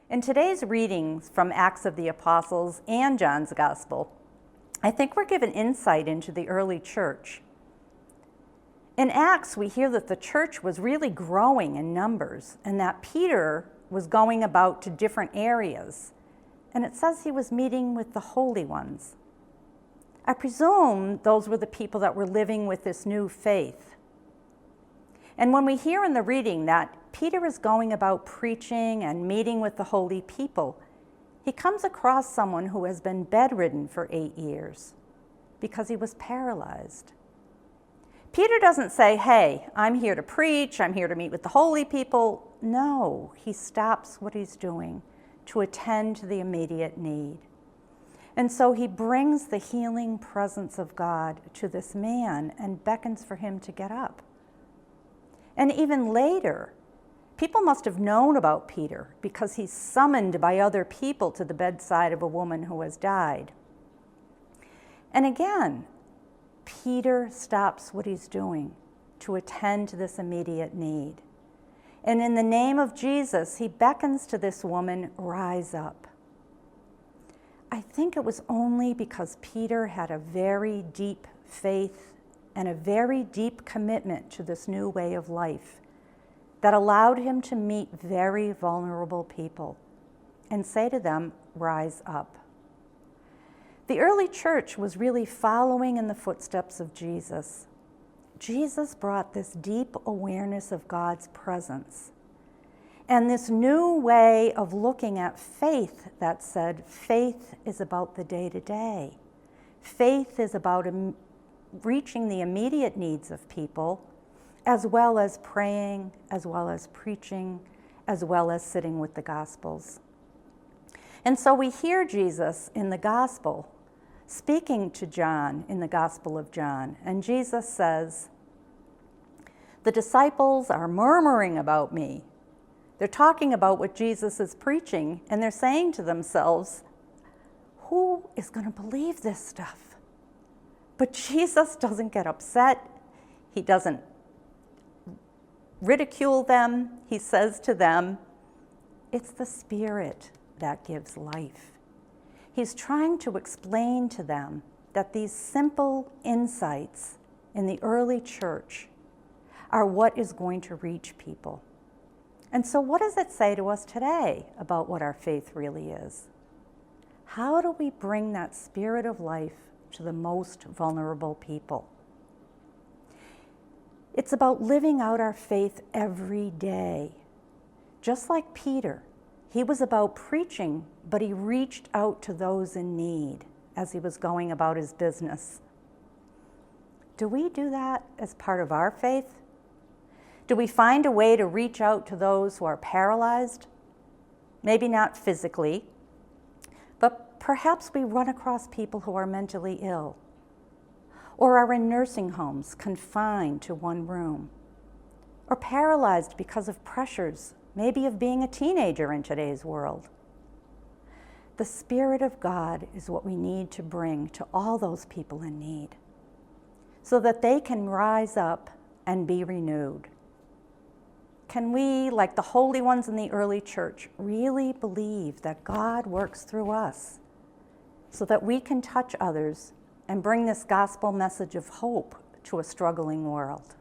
In today's readings from Acts of the Apostles and John's Gospel, I think we're given insight into the early church. In Acts, we hear that the church was really growing in numbers and that Peter was going about to different areas. And it says he was meeting with the holy ones. I presume those were the people that were living with this new faith. And when we hear in the reading that Peter is going about preaching and meeting with the holy people, he comes across someone who has been bedridden for 8 years because he was paralyzed. Peter doesn't say, hey, I'm here to preach, I'm here to meet with the holy people. No, he stops what he's doing to attend to the immediate need. And so he brings the healing presence of God to this man and beckons for him to get up. And even later, people must have known about Peter because he's summoned by other people to the bedside of a woman who has died. And again, Peter stops what he's doing to attend to this immediate need. And in the name of Jesus, he beckons to this woman, rise up. I think it was only because Peter had a very deep faith and a very deep commitment to this new way of life that allowed him to meet very vulnerable people and say to them, rise up. The early church was really following in the footsteps of Jesus. Jesus brought this deep awareness of God's presence and this new way of looking at faith that said faith is about the day-to-day. Faith is about reaching the immediate needs of people, as well as praying, as well as preaching, as well as sitting with the Gospels. And so we hear Jesus in the Gospel speaking to John in the Gospel of John, and Jesus says, the disciples are murmuring about me. They're talking about what Jesus is preaching, and they're saying to themselves, who is going to believe this stuff? But Jesus doesn't get upset. He doesn't ridicule them. He says to them, it's the Spirit that gives life. He's trying to explain to them that these simple insights in the early church are what is going to reach people. And so what does it say to us today about what our faith really is? How do we bring that spirit of life to the most vulnerable people? It's about living out our faith every day. Just like Peter, he was about preaching, but he reached out to those in need as he was going about his business. Do we do that as part of our faith? Do we find a way to reach out to those who are paralyzed? Maybe not physically, but perhaps we run across people who are mentally ill or are in nursing homes confined to one room or paralyzed because of pressures, maybe of being a teenager in today's world. The Spirit of God is what we need to bring to all those people in need so that they can rise up and be renewed. Can we, like the holy ones in the early church, really believe that God works through us so that we can touch others and bring this gospel message of hope to a struggling world?